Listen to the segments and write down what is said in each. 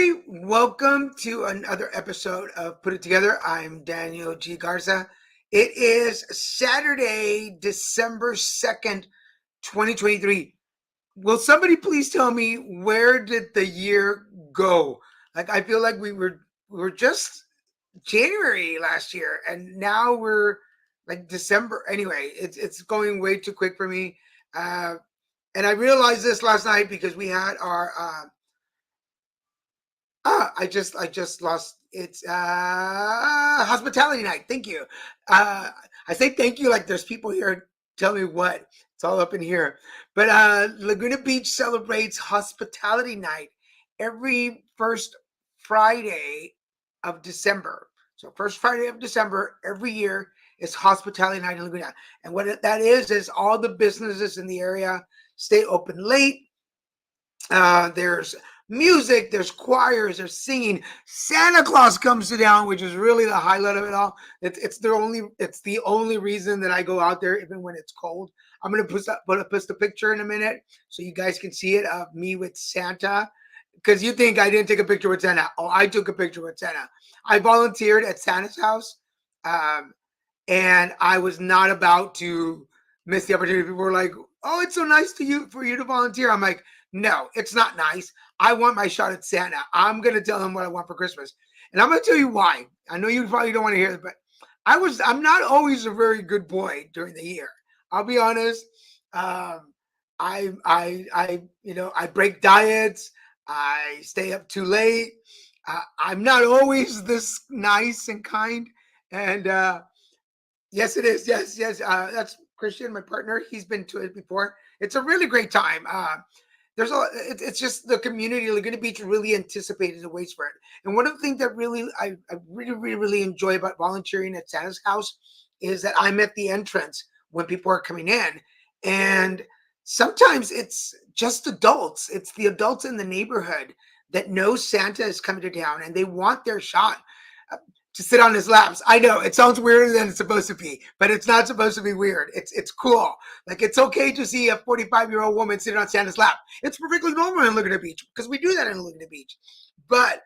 everybody. Welcome to another episode of Put It Together. I'm Daniel G Garza. It is Saturday, December 2nd, 2023. Will somebody please tell me, where did the year go? Like, I feel like we were just January last year, and now we're like December. Anyway, it's going way too quick for me. Uh, and I realized this last night because we had our I just lost. It's hospitality night. Thank you. I say thank you like there's people here. Tell me what. It's all up in here. But Laguna Beach celebrates hospitality night every first Friday of December. So first Friday of December every year is hospitality night in Laguna. And what that is all the businesses in the area stay open late. There's music, there's choirs, there's singing. Santa Claus comes to town, which is really the highlight of it all. It's the only reason that I go out there, even when it's cold. I'm gonna post a picture in a minute so you guys can see it of me with Santa. Because you think I didn't take a picture with Santa. Oh, I took a picture with Santa. I volunteered at Santa's house, um, and I was not about to miss the opportunity. People were like, "Oh, it's so nice to you for you to volunteer." I'm like, "No, it's not nice. I want my shot at Santa. I'm gonna tell him what I want for Christmas, and I'm gonna tell you why. I know you probably don't want to hear it, but I'm not always a very good boy during the year. I'll be honest. Um, I break diets. I stay up too late. I'm not always this nice and kind, and yes, it is. Yes, yes. That's Christian, my partner. He's been to it before. It's a really great time. It's just the community of Laguna Beach really anticipated and waits for it. And one of the things that I really, really, really enjoy about volunteering at Santa's house is that I'm at the entrance when people are coming in. And sometimes it's just adults. It's the adults in the neighborhood that know Santa is coming to town and they want their shot to sit on his laps. I know it sounds weirder than it's supposed to be, but it's not supposed to be weird. It's cool. Like, it's okay to see a 45-year-old woman sitting on Santa's lap. It's perfectly normal in Laguna Beach because we do that in Laguna Beach. But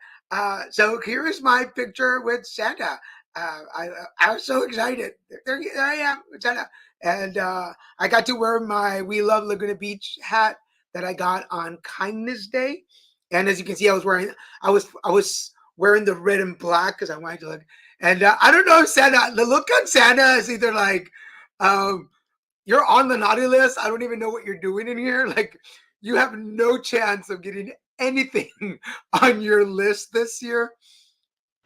so here is my picture with Santa. I was so excited. There I am, Santa, and I got to wear my "We Love Laguna Beach" hat that I got on Kindness Day. And as you can see, I was wearing the red and black because I wanted to look. And I don't know if the look on Santa is either like, um, you're on the naughty list. I don't even know what you're doing in here. Like, you have no chance of getting anything on your list this year.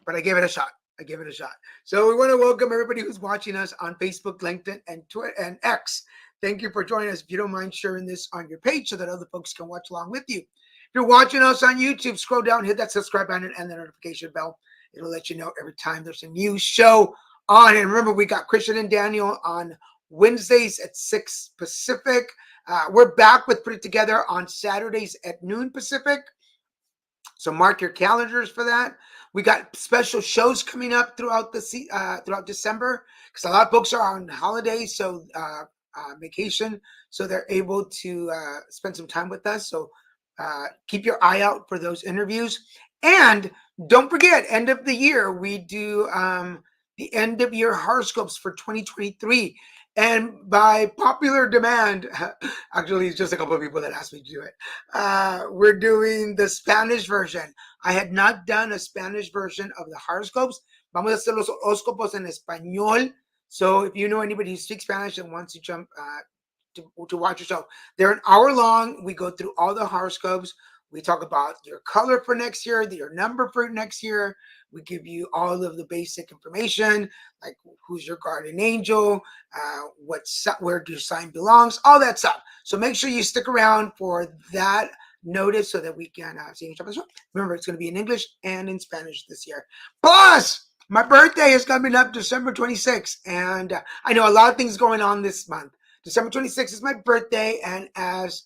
But I gave it a shot. I gave it a shot. So we want to welcome everybody who's watching us on Facebook, LinkedIn, and Twitter and X. Thank you for joining us. If you don't mind sharing this on your page so that other folks can watch along with you. If you're watching us on YouTube, scroll down, hit that subscribe button and the notification bell. It'll let you know every time there's a new show on. And remember, we got Christian and Daniel on Wednesdays at 6 Pacific. We're back with Put It Together on Saturdays at noon Pacific. So mark your calendars for that. We got special shows coming up throughout December because a lot of folks are on holidays, so vacation, so they're able to spend some time with us. So keep your eye out for those interviews. And don't forget, end of the year, we do the end of year horoscopes for 2023. And by popular demand, actually, it's just a couple of people that asked me to do it. We're doing the Spanish version. I had not done a Spanish version of the horoscopes. Vamos a hacer los horóscopos en español. So if you know anybody who speaks Spanish and wants to jump to watch your show, they're an hour long. We go through all the horoscopes. We talk about your color for next year, your number for next year. We give you all of the basic information, like who's your guardian angel, where your sign belongs, all that stuff. So make sure you stick around for that notice so that we can see each other. Remember, it's going to be in English and in Spanish this year. Plus, my birthday is coming up December 26th, and I know a lot of things going on this month. December 26th is my birthday, and as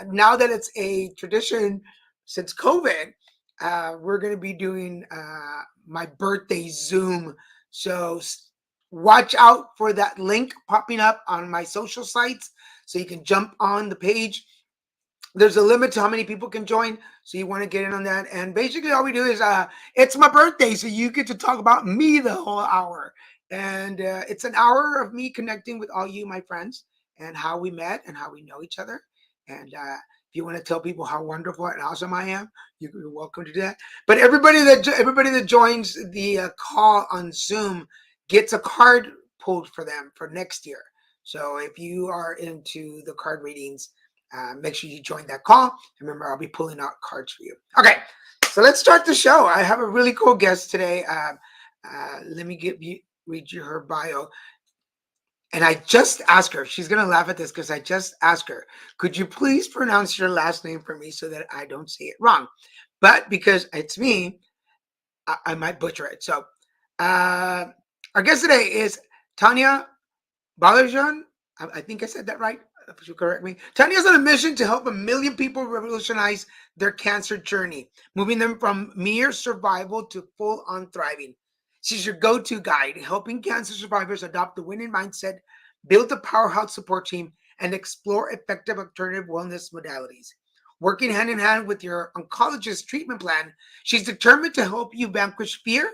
now that it's a tradition since COVID, we're going to be doing my birthday Zoom. So watch out for that link popping up on my social sites so you can jump on the page there's a limit to how many people can join, so you want to get in on that. And basically all we do is it's my birthday, so you get to talk about me the whole hour. And it's an hour of me connecting with all you, my friends, and how we met and how we know each other. And if you want to tell people how wonderful and awesome I am, you're welcome to do that. But everybody that joins the call on Zoom gets a card pulled for them for next year. So if you are into the card readings, make sure you join that call. Remember, I'll be pulling out cards for you. Okay, so let's start the show. I have a really cool guest today. Let me read you her bio. And I just asked her, she's going to laugh at this because I just asked her, could you please pronounce your last name for me so that I don't say it wrong? But because it's me, I might butcher it. So our guest today is Tonya Baillargeon. I think I said that right. If you correct me. Tanya's on a mission to help 1 million people revolutionize their cancer journey, moving them from mere survival to full-on thriving. She's your go-to guide, helping cancer survivors adopt the winning mindset, build a powerhouse support team, and explore effective alternative wellness modalities. Working hand in hand with your oncologist treatment plan, she's determined to help you vanquish fear,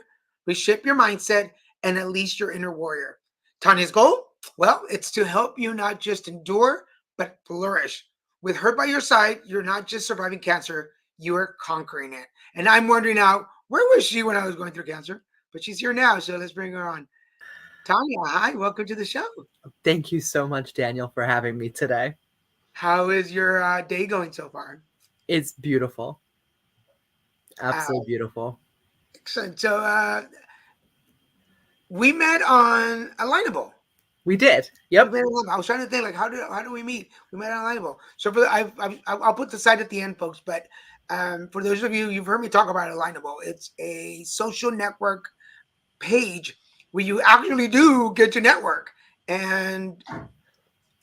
reshape your mindset, and unleash your inner warrior. Tanya's goal? Well, it's to help you not just endure, but flourish. With her by your side, you're not just surviving cancer, you are conquering it. And I'm wondering now, where was she when I was going through cancer? But she's here now, so let's bring her on. Tonya, hi, welcome to the show. Thank you so much, Daniel, for having me today. How is your day going so far? It's beautiful. Uh, Absolutely beautiful. excellent. So we met on Alignable. We did. We Yep. met on, I was trying to think like how do we meet? We met on Alignable. So for I'll put the site at the end, folks. But for those of you, you've heard me talk about Alignable. It's a social network page where you actually do get to network. And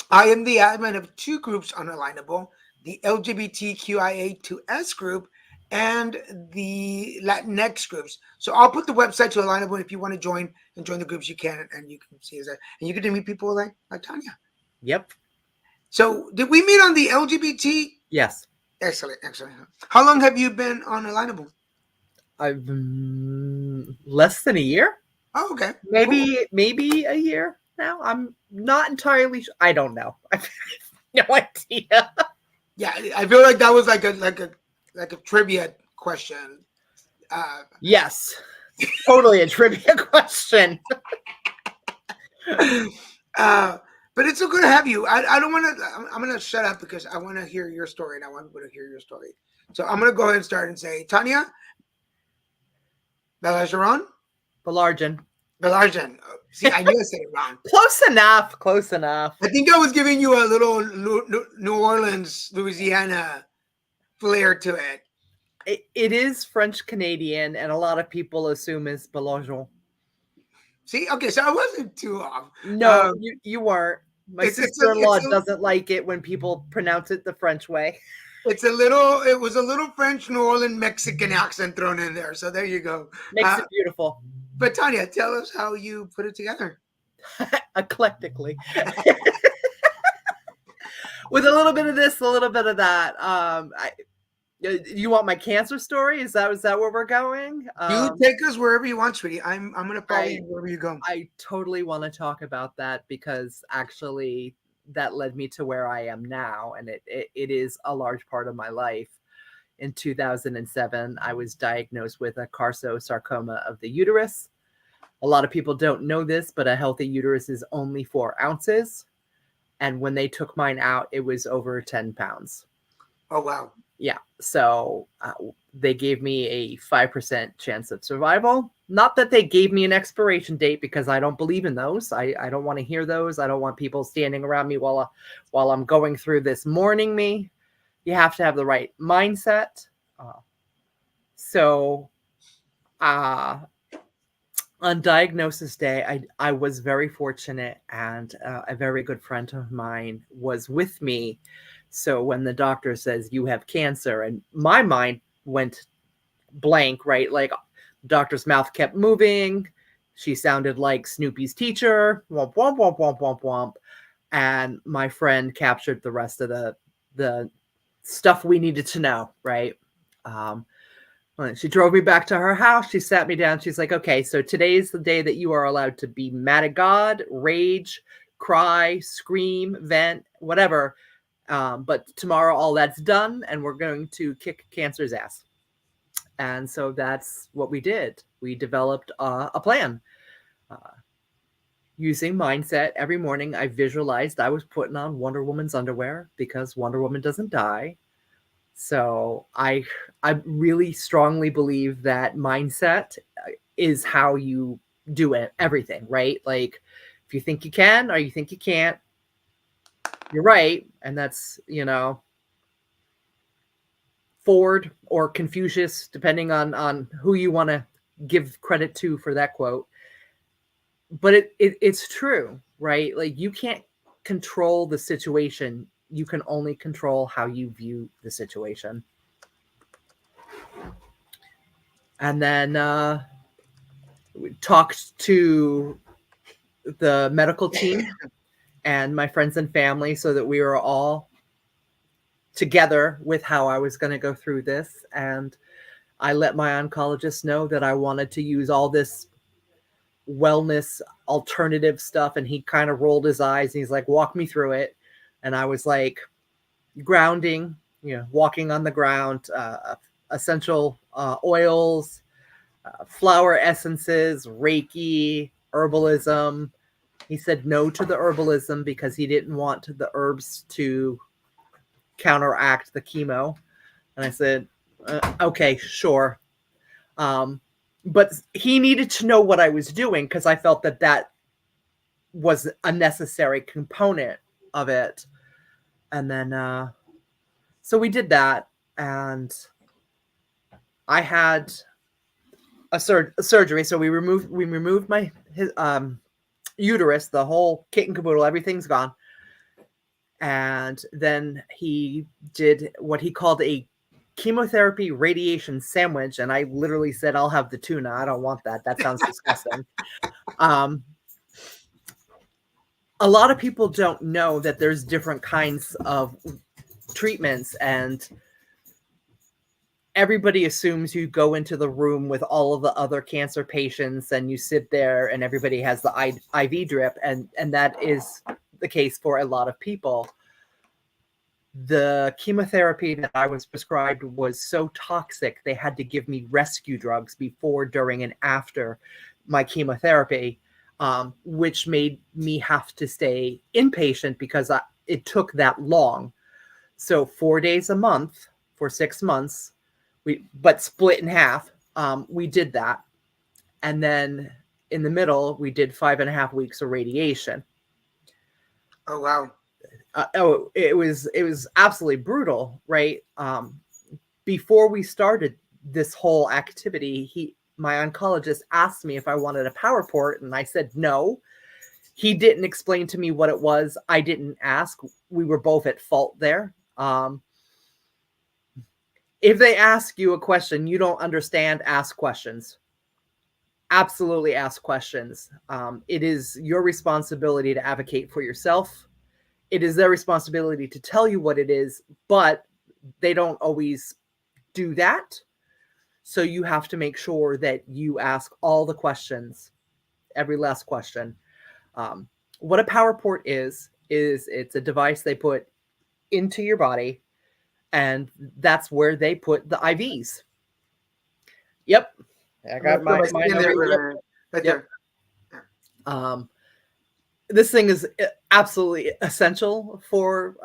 I am the admin of two groups on Alignable, the LGBTQIA2S group and the Latinx groups. So I'll put the website to Alignable. If you want to join and join the groups, you can, and you can see that. And you get to meet people like Tonya. Yep. So did we meet on the LGBT? Yes. Excellent, excellent. How long have you been on Alignable? I've less than a year. Oh, okay. Cool. Maybe a year now. I'm not entirely sure. I don't know. I have no idea. Yeah, I feel like that was like a trivia question. Yes. Totally a trivia question. But it's so good to have you. I don't want to. I'm going to shut up because I want to hear your story, and I want people to hear your story. So I'm going to go ahead and start and say, Tonya Baillargeon. Baillargeon. Baillargeon. See, I knew I said it wrong. Close enough. Close enough. I think I was giving you a little New Orleans, Louisiana flair to it. It is French Canadian, and a lot of people assume it's Baillargeon. See, okay, so I wasn't too off. No, you weren't. My It's sister-in-law doesn't like it when people pronounce it the French way. It was a little French New Orleans Mexican accent thrown in there. So there you go. Makes it beautiful. But Tonya, tell us how you put it together. Eclectically. With a little bit of this, a little bit of that. You want my cancer story? Is that where we're going? You take us wherever you want, sweetie. I'm gonna follow you wherever you go. I totally want to talk about that because actually that led me to where I am now, and it is a large part of my life. In 2007, I was diagnosed with a carcinosarcoma of the uterus. A lot of people don't know this, but a healthy uterus is only 4 ounces. And when they took mine out, it was over 10 pounds. Oh, wow. Yeah. So they gave me a 5% chance of survival. Not that they gave me an expiration date, because I don't believe in those. I don't want to hear those. I don't want people standing around me while I'm going through this mourning me. You have to have the right mindset. So on diagnosis day, I was very fortunate, and a very good friend of mine was with me. So when the doctor says you have cancer, and my mind went blank, right? Like the doctor's mouth kept moving. She sounded like Snoopy's teacher, womp, womp, womp, womp, womp, womp. And my friend captured the rest of the stuff we needed to know, right? When she drove me back to her house, she sat me down. She's like, okay, so today is the day that you are allowed to be mad at God, rage, cry, scream, vent, whatever. But tomorrow, all that's done, and we're going to kick cancer's ass. And so that's what we did. We developed a plan. Using mindset, every morning I visualized I was putting on Wonder Woman's underwear because Wonder Woman doesn't die. So I really strongly believe that mindset is how you do it, everything, right? Like if you think you can or you think you can't, you're right. And that's, Ford or Confucius, depending on who you want to give credit to for that quote. But it's true, right? Like you can't control the situation. You can only control how you view the situation. And then we talked to the medical team and my friends and family so that we were all together with how I was going to go through this. And I let my oncologist know that I wanted to use all this wellness alternative stuff. And he kind of rolled his eyes and he's like, walk me through it. And I was like, grounding, walking on the ground, essential oils, flower essences, Reiki, herbalism. He said no to the herbalism because he didn't want the herbs to counteract the chemo. And I said, okay, sure. But he needed to know what I was doing because I felt that was a necessary component of it. And then, so we did that. And I had a surgery. So we removed my uterus, the whole kit and caboodle, everything's gone. And then he did what he called a chemotherapy radiation sandwich. And I literally said, I'll have the tuna. I don't want that. That sounds disgusting. A lot of people don't know that there's different kinds of treatments, and everybody assumes you go into the room with all of the other cancer patients and you sit there and everybody has the IV drip. And that is the case for a lot of people. The chemotherapy that I was prescribed was so toxic, they had to give me rescue drugs before, during, and after my chemotherapy, which made me have to stay inpatient because it took that long. So 4 days a month for 6 months, but split in half. We did that. And then in the middle, we did 5.5 weeks of radiation. Oh, wow. It was absolutely brutal, right? Before we started this whole activity, my oncologist asked me if I wanted a PowerPort, and I said no. He didn't explain to me what it was. I didn't ask. We were both at fault there. If they ask you a question you don't understand, ask questions. Absolutely ask questions. It is your responsibility to advocate for yourself. It is their responsibility to tell you what it is, but they don't always do that. So you have to make sure that you ask all the questions, every last question. What a PowerPort is it's a device they put into your body, and that's where they put the IVs. Yep. I got my there. Right there. This thing is absolutely essential for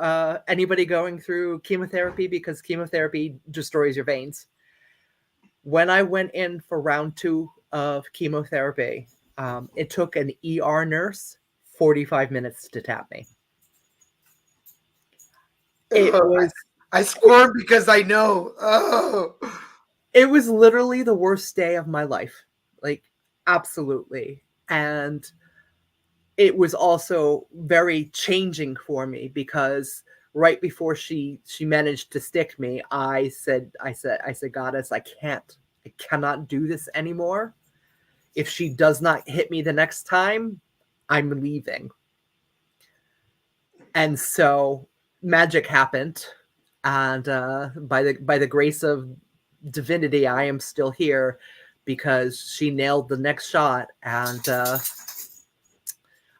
anybody going through chemotherapy because chemotherapy destroys your veins. When I went in for round 2 of chemotherapy, it took an ER nurse 45 minutes to tap me. I squirm because I know. Oh. It was literally the worst day of my life. Like, absolutely. And it was also very changing for me because right before she managed to stick me, I said, Goddess, I cannot do this anymore. If she does not hit me the next time, I'm leaving. And so magic happened. And by the grace of divinity, I am still here because she nailed the next shot. And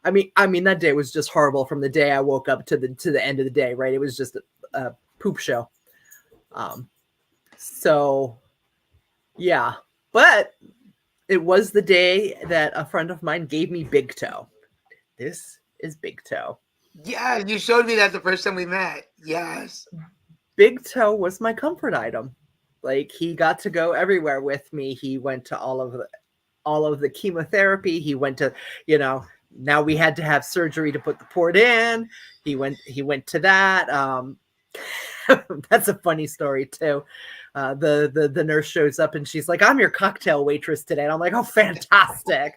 I mean that day was just horrible from the day I woke up to the end of the day, right? It was just a poop show. So yeah, but it was the day that a friend of mine gave me Big Toe. This is Big Toe. Yeah, you showed me that the first time we met. Yes. Big Toe was my comfort item. Like, he got to go everywhere with me. He went to all of the chemotherapy. He went to, you know, now we had to have surgery to put the port in. He went to that. That's a funny story too. The nurse shows up and she's like, "I'm your cocktail waitress today." And I'm like, "Oh, fantastic."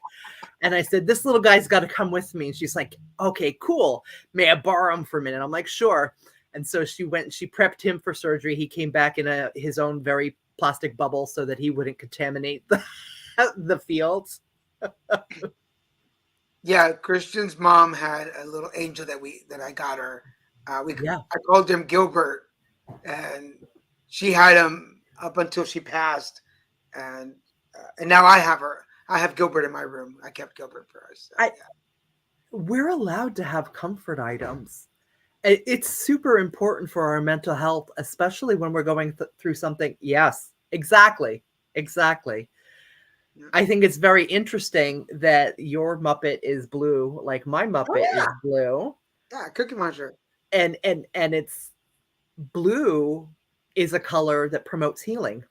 And I said, "This little guy's got to come with me." And she's like, "Okay, cool. May I borrow him for a minute?" I'm like, "Sure." And so she went and she prepped him for surgery. He came back in his own very plastic bubble so that he wouldn't contaminate the fields. Yeah, Christian's mom had a little angel that I got her. Yeah. I called him Gilbert, and she had him up until she passed, and now I have her. I have Gilbert in my room. I kept Gilbert for us. So, I yeah. We're allowed to have comfort items. It's super important for our mental health, especially when we're going through something. Yes, exactly. Exactly. Yeah. I think it's very interesting that your Muppet is blue, like my Oh Muppet is yeah, blue, yeah, Cookie Monster. and it's blue is a color that promotes healing.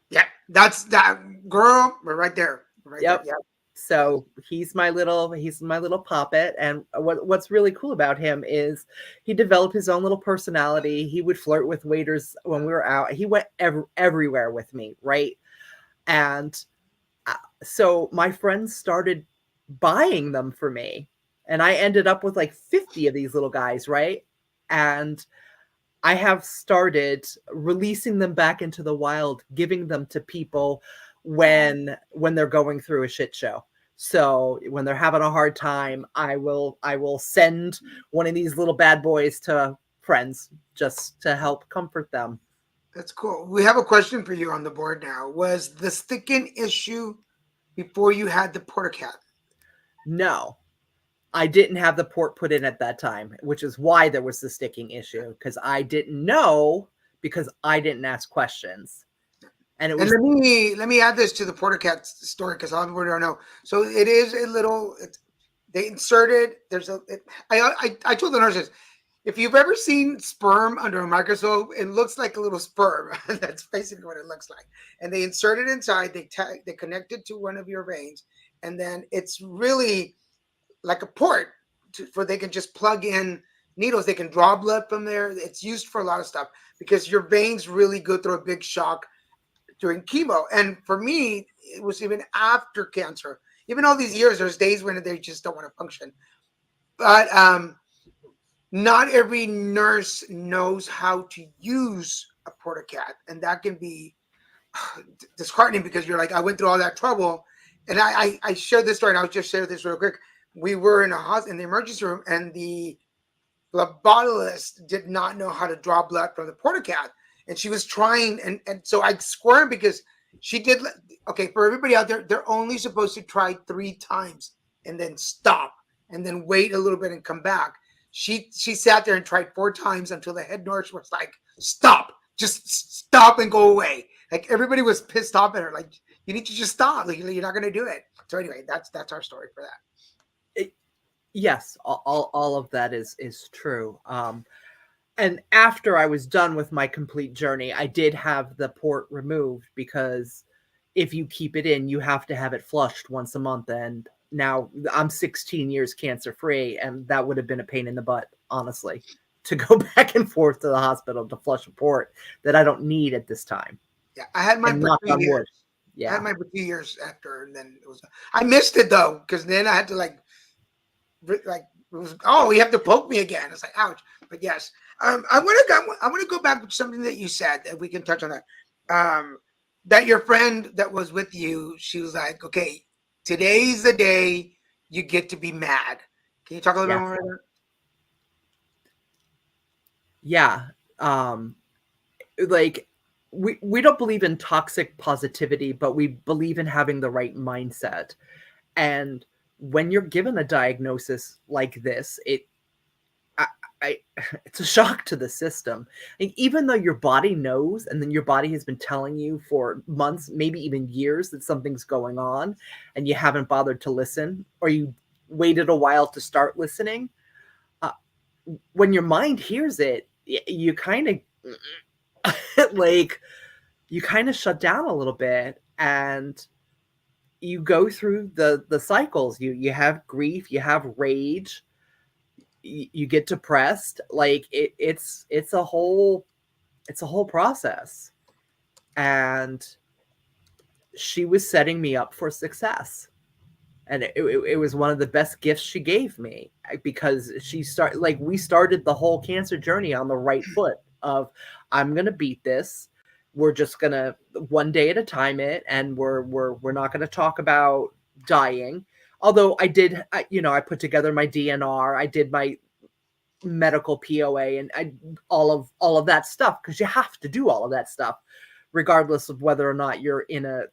Yeah, that's that girl. We're right there. We're right there. Yep. Yeah. Yes. So he's my little puppet, and what's really cool about him is he developed his own little personality. He would flirt with waiters when we were out. He went everywhere with me, right? And so my friends started buying them for me, and I ended up with like 50 of these little guys, right? And I have started releasing them back into the wild, giving them to people when they're going through a shit show. So when they're having a hard time, I will send one of these little bad boys to friends just to help comfort them. That's cool. We have a question for you on the board now. Was the sticking issue before you had the porta cat? No, I didn't have the port put in at that time, which is why there was the sticking issue, because I didn't know, because I didn't ask questions. And it And was let me add this to the porta cat story because a lot of people don't know. So it is a little. They inserted. There's a. I told the nurses, if you've ever seen sperm under a microscope, it looks like a little sperm. That's basically what it looks like. And they insert it inside. They connect it to one of your veins, and then it's really like a port for they can just plug in needles. They can draw blood from there. It's used for a lot of stuff because your veins really go through a big shock during chemo. And for me, it was even after cancer. Even all these years, there's days when they just don't want to function. But not every nurse knows how to use a portacat, and that can be disheartening because you're like, I went through all that trouble, and I shared this story, and I'll just share this real quick. We were in a hospital in the emergency room, and the phlebotomist did not know how to draw blood from the portacat, and she was trying, and so I squirmed because she did. Okay, for everybody out there, they're only supposed to try 3 times and then stop, and then wait a little bit and come back. She sat there and tried 4 times until the head nurse was like, "Stop! Just stop and go away." Like everybody was pissed off at her. Like you need to just stop. Like you're not going to do it. So anyway, that's our story for that. Yes, all of that is true. And after I was done with my complete journey, I did have the port removed because if you keep it in, you have to have it flushed once a month. And now I'm 16 years cancer free, and that would have been a pain in the butt, honestly, to go back and forth to the hospital to flush a port that I don't need at this time. Yeah, I had mine And for knock two on years. wood. I had Yeah. mine for 2 years after, and then it was. I missed it though, because then I had to like it was. Oh, you have to poke me again. It's like ouch. But yes, I want to go back to something that you said that we can touch on that. That your friend that was with you, she was like, okay, today's the day you get to be mad. Can you talk a little bit Yes. more about Yeah. like we don't believe in toxic positivity, but we believe in having the right mindset. And when you're given a diagnosis like this, I it's a shock to the system. And even though your body knows, and then your body has been telling you for months, maybe even years, that something's going on, and you haven't bothered to listen, or you waited a while to start listening, uh, when your mind hears it, you kind of like you kind of shut down a little bit, and you go through the cycles. You have grief, you have rage, you get depressed. Like it's a whole process. And she was setting me up for success, and it was one of the best gifts she gave me, because we started the whole cancer journey on the right foot of, I'm gonna beat this. We're just gonna one day at a time and we're not gonna talk about dying. Although I put together my DNR, I did my medical POA, and all of that stuff, because you have to do all of that stuff regardless of whether or not you're in a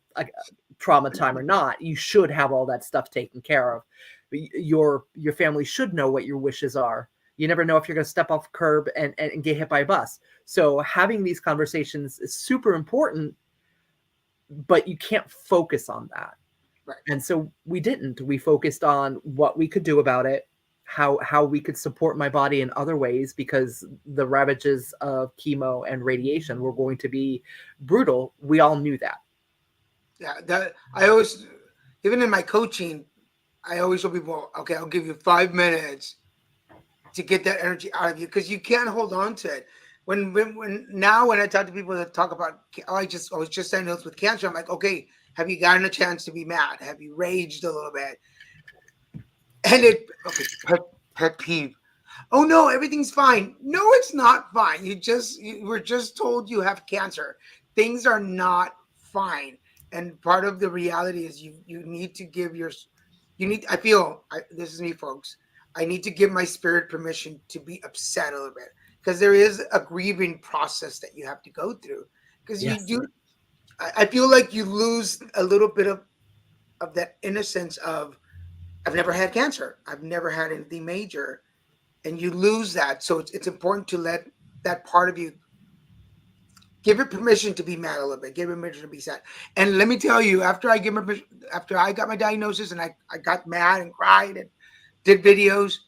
trauma time or not. You should have all that stuff taken care of. Your family should know what your wishes are. You never know if you're going to step off a curb and get hit by a bus. So having these conversations is super important, but you can't focus on that. Right. And so we didn't. We focused on what we could do about it, how we could support my body in other ways, because the ravages of chemo and radiation were going to be brutal. We all knew that. Yeah, that I always, even in my coaching, I always tell people, okay, I'll give you 5 minutes to get that energy out of you, because you can't hold on to it. When I talk to people that talk about, I was just diagnosed with cancer, I'm like, okay, have you gotten a chance to be mad? Have you raged a little bit? And pet peeve. Oh no, everything's fine. No, it's not fine. You were just told you have cancer. Things are not fine. And part of the reality is you need to give this is me, folks. I need to give my spirit permission to be upset a little bit, because there is a grieving process that you have to go through. Because Yes. I feel like you lose a little bit of that innocence of, I've never had cancer. I've never had anything major. And you lose that. So it's important to let that part of you, give it permission to be mad a little bit, give it permission to be sad. And let me tell you, after I got my diagnosis and I got mad and cried and did videos,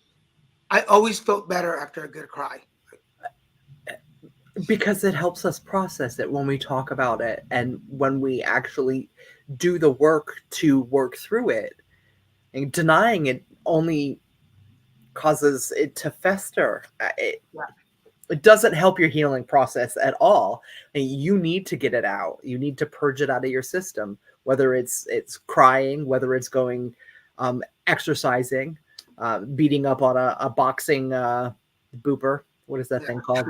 I always felt better after a good cry. Because it helps us process it when we talk about it, and when we actually do the work to work through it. And denying it only causes it to fester. It doesn't help your healing process at all. And you need to get it out. You need to purge it out of your system, whether it's crying, whether it's going exercising, beating up on a boxing booper. What is that thing called?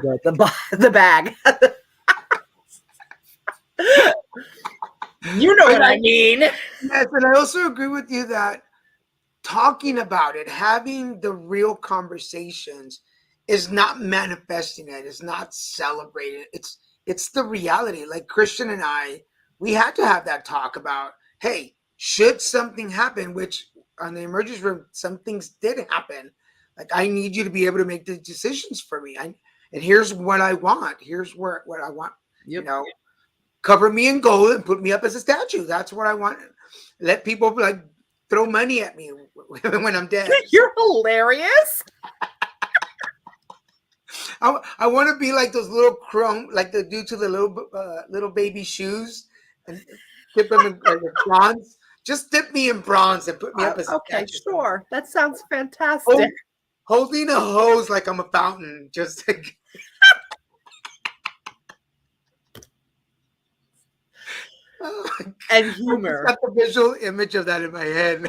The bag. You know what I mean. Yes, and I also agree with you that talking about it, having the real conversations, is not manifesting it. It's not celebrating. It's the reality. Like Christian and I, we had to have that talk about, hey, should something happen, which on the emergency room, some things did happen. Like, I need you to be able to make the decisions for me. And here's what I want. Here's what I want. Yep. Cover me in gold and put me up as a statue. That's what I want. Let people like throw money at me when I'm dead. You're hilarious. I want to be like those little chrome, like the dude to the little baby shoes, and dip them in bronze. Just dip me in bronze and put me up as a okay, statue. sure. That sounds fantastic. Holding a hose like I'm a fountain, just to... And humor. I've got the visual image of that in my head.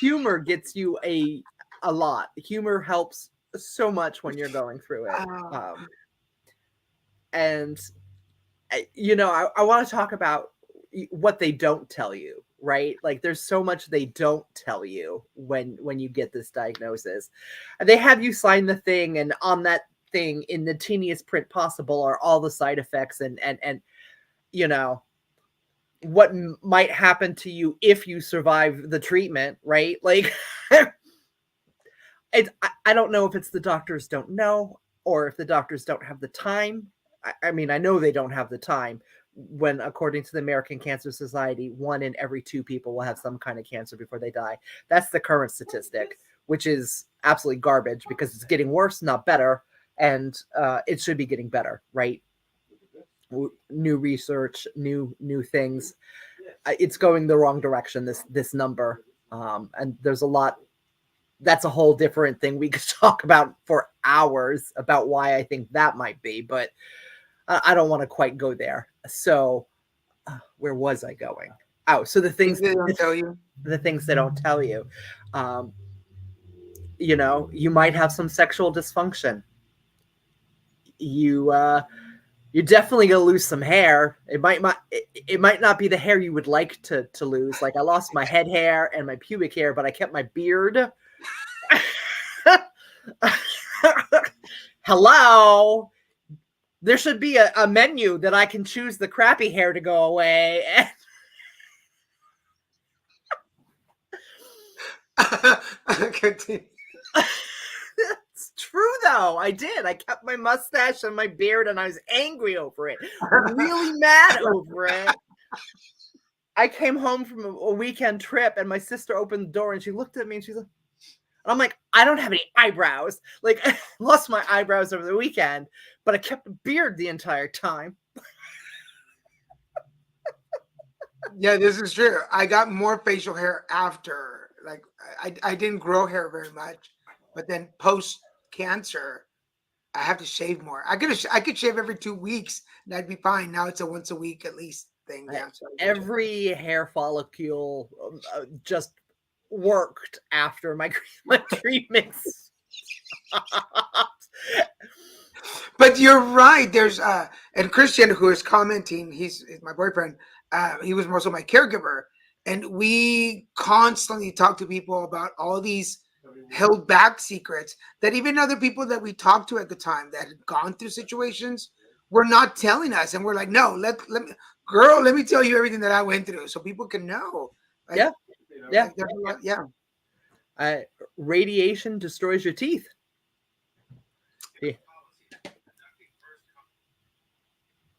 Humor gets you a lot. Humor helps so much when you're going through it. And I want to talk about what they don't tell you, right? Like, there's so much they don't tell you when you get this diagnosis. They have you sign the thing, and on that thing in the teeniest print possible are all the side effects and you know, what might happen to you if you survive the treatment, right? Like, I don't know if it's the doctors don't know or if the doctors don't have the time. I mean, I know they don't have the time when, according to the American Cancer Society, 1 in every 2 people will have some kind of cancer before they die. That's the current statistic, which is absolutely garbage because it's getting worse, not better. And it should be getting better, right? New research, new things. It's going the wrong direction, this number. And there's a lot. That's a whole different thing we could talk about for hours about why I think that might be, but I don't want to quite go there. So where was I going? Oh, so the things they don't tell you. The things they don't tell you. You know, you might have some sexual dysfunction. You're definitely gonna lose some hair. It might not be the hair you would like to lose. Like I lost my head hair and my pubic hair, but I kept my beard. Hello. There should be a menu that I can choose the crappy hair to go away. Continue. It's true though. I did. I kept my mustache and my beard and I was angry over it. Really mad over it. I came home from a weekend trip and my sister opened the door and she looked at me and she's like, and I'm like, I don't have any eyebrows. Like I lost my eyebrows over the weekend, but I kept a beard the entire time. Yeah, this is true. I got more facial hair after. Like I didn't grow hair very much, but then post cancer, I have to shave more. I could shave every 2 weeks and I'd be fine. Now it's a once a week at least thing. Yeah, so every hair follicle just worked after my treatments. But you're right. There's and Christian, who is commenting, he's my boyfriend. He was also my caregiver, and we constantly talk to people about all these held back secrets that even other people that we talked to at the time that had gone through situations were not telling us, and we're like, no, let me, girl, let me tell you everything that I went through, so people can know. Like, yeah. Yeah. Radiation destroys your teeth. Yeah.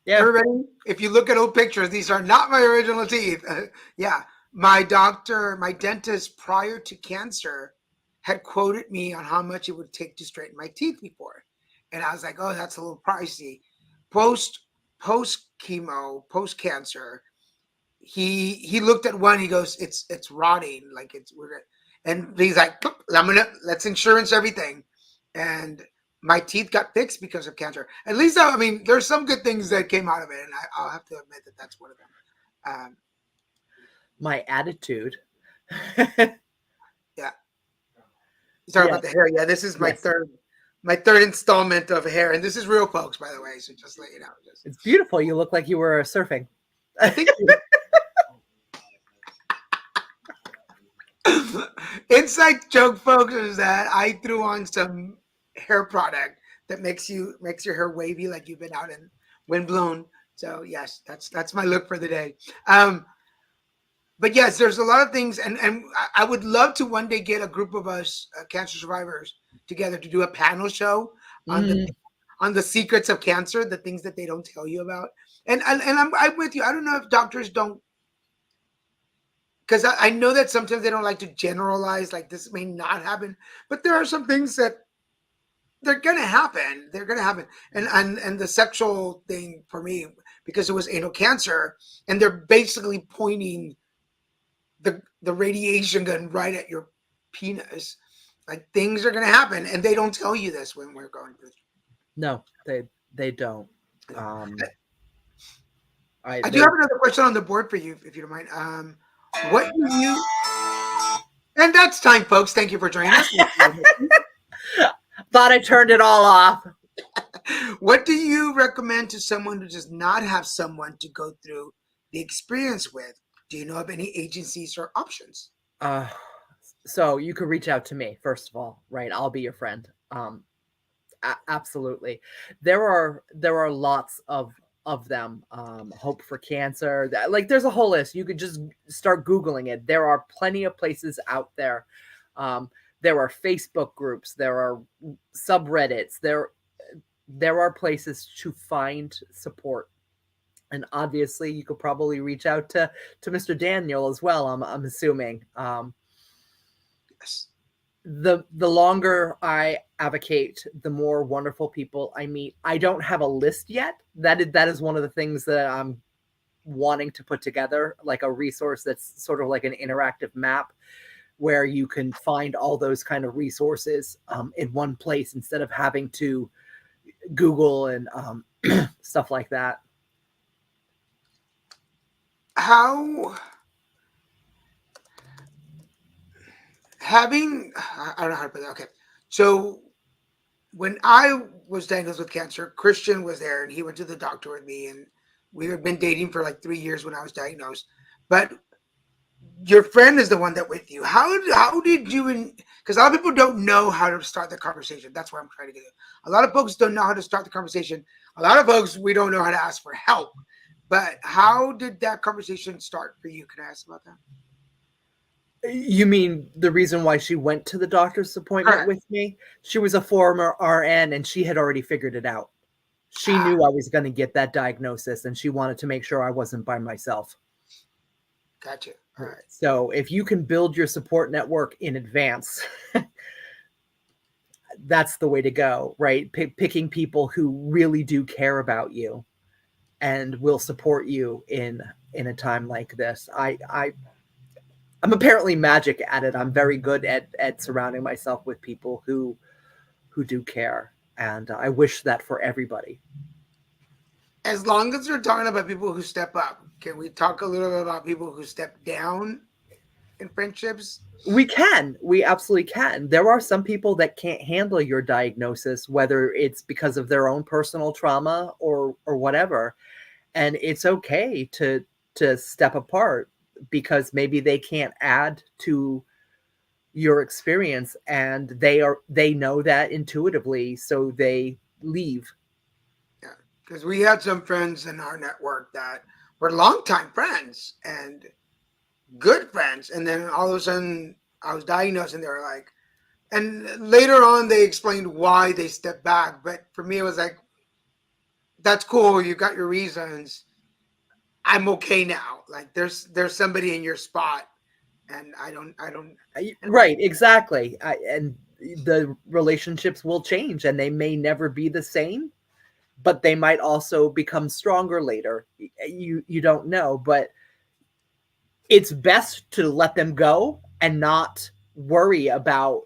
Everybody, if you look at old pictures, these are not my original teeth. Yeah. My dentist prior to cancer had quoted me on how much it would take to straighten my teeth before. And I was like, oh, that's a little pricey. Post chemo, post cancer, he looked at one, he goes, it's rotting, like and he's like, let's insurance everything. And my teeth got fixed because of cancer. At least, I mean, there's some good things that came out of it, and I'll have to admit that that's one of them. My attitude. Yeah. You talking about the hair? Yeah, this is my third installment of hair, and this is real, folks, by the way. So just let you know. It's beautiful. You look like you were surfing. I think. Inside joke, folks, is that I threw on some hair product that makes your hair wavy, like you've been out in wind blown. So yes, that's my look for the day. But yes, there's a lot of things, and I would love to one day get a group of us cancer survivors together to do a panel show on the secrets of cancer, the things that they don't tell you about. And I'm with you. I don't know if doctors don't, because I know that sometimes they don't like to generalize, like this may not happen, but there are some things that they're gonna happen. They're gonna happen. And the sexual thing for me, because it was anal cancer, and they're basically pointing the radiation gun right at your penis. Like things are gonna happen, and they don't tell you this when we're going through. No, they don't. I do have another question on the board for you, if you don't mind. What do you? And that's time, folks. Thank you for joining us. Thought I turned it all off. What do you recommend to someone who does not have someone to go through the experience with? Do you know of any agencies or options? So you could reach out to me, first of all, right? I'll be your friend. Absolutely. There are lots of them. Hope for Cancer. Like there's a whole list. You could just start Googling it. There are plenty of places out there. Um, there are Facebook groups. There are subreddits. There are places to find support. And obviously, you could probably reach out to Mr. Daniel as well. I'm assuming. Yes. The longer I advocate, the more wonderful people I meet. I don't have a list yet. That is one of the things that I'm wanting to put together, like a resource that's sort of like an interactive map where you can find all those kind of resources in one place instead of having to Google and stuff like that. How having I don't know how to put that. Okay, so when I was diagnosed with cancer, Christian was there and he went to the doctor with me, and we had been dating for like 3 years when I was diagnosed. But your friend is the one that with you. How did you? Because a lot of people don't know how to start the conversation. That's where I'm trying to get it. A lot of folks don't know how to start the conversation. A lot of folks, we don't know how to ask for help. But how did that conversation start for you? Can I ask about that? You mean the reason why she went to the doctor's appointment Correct. with me? She was a former RN and she had already figured it out. She Ah, knew I was going to get that diagnosis and she wanted to make sure I wasn't by myself. gotcha. All right. So if you can build your support network in advance, that's the way to go, right? Picking people who really do care about you and will support you in a time like this. I'm apparently magic at it. I'm very good at surrounding myself with people who do care, and I wish that for everybody. As long as we're talking about people who step up, can we talk a little bit about people who step down in friendships? We absolutely can. There are some people that can't handle your diagnosis, whether it's because of their own personal trauma or whatever, and it's okay to step apart because maybe they can't add to your experience and they know that intuitively, so they leave. Yeah, because we had some friends in our network that were longtime friends and good friends, and then all of a sudden I was diagnosed, and they were like, and later on they explained why they stepped back. But for me, it was like, that's cool. You got your reasons. I'm okay now. Like there's somebody in your spot, and I don't. Right, exactly. And the relationships will change and they may never be the same, but they might also become stronger later. You don't know, but it's best to let them go and not worry about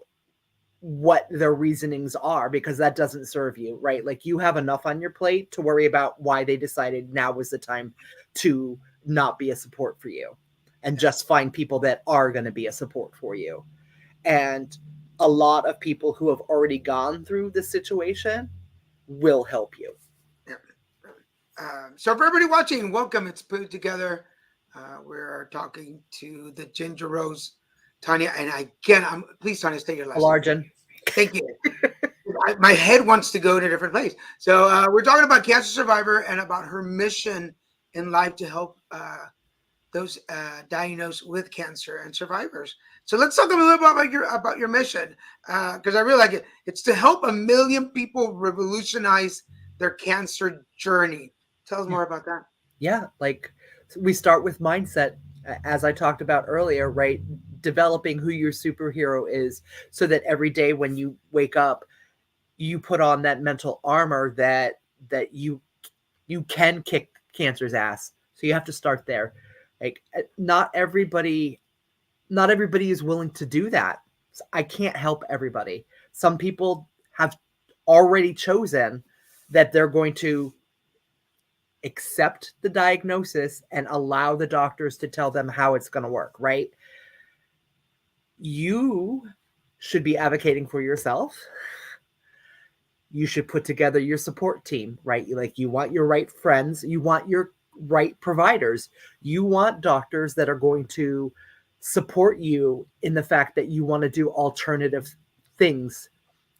what their reasonings are, because that doesn't serve you, right? Like you have enough on your plate to worry about why they decided now was the time to not be a support for you, and just find people that are going to be a support for you. And a lot of people who have already gone through this situation will help you. Yeah. So for everybody watching, welcome. It's put together. We're talking to the Ginger Rose, Tonya, and again, please Tonya, state your last name. Largen. Thank you. My head wants to go in a different place. So we're talking about cancer survivor and about her mission in life to help those diagnosed with cancer and survivors. So let's talk a little bit about your mission, because I really like it. It's to help 1 million people revolutionize their cancer journey. Tell us more about that. Yeah, like we start with mindset, as I talked about earlier, right? Developing who your superhero is so that every day when you wake up, you put on that mental armor that you can kick cancer's ass. So you have to start there. Like not everybody is willing to do that. So I can't help everybody. Some people have already chosen that they're going to accept the diagnosis and allow the doctors to tell them how it's going to work, right? You should be advocating for yourself. You should put together your support team, right? Like you want your right friends, you want your right providers, you want doctors that are going to support you in the fact that you want to do alternative things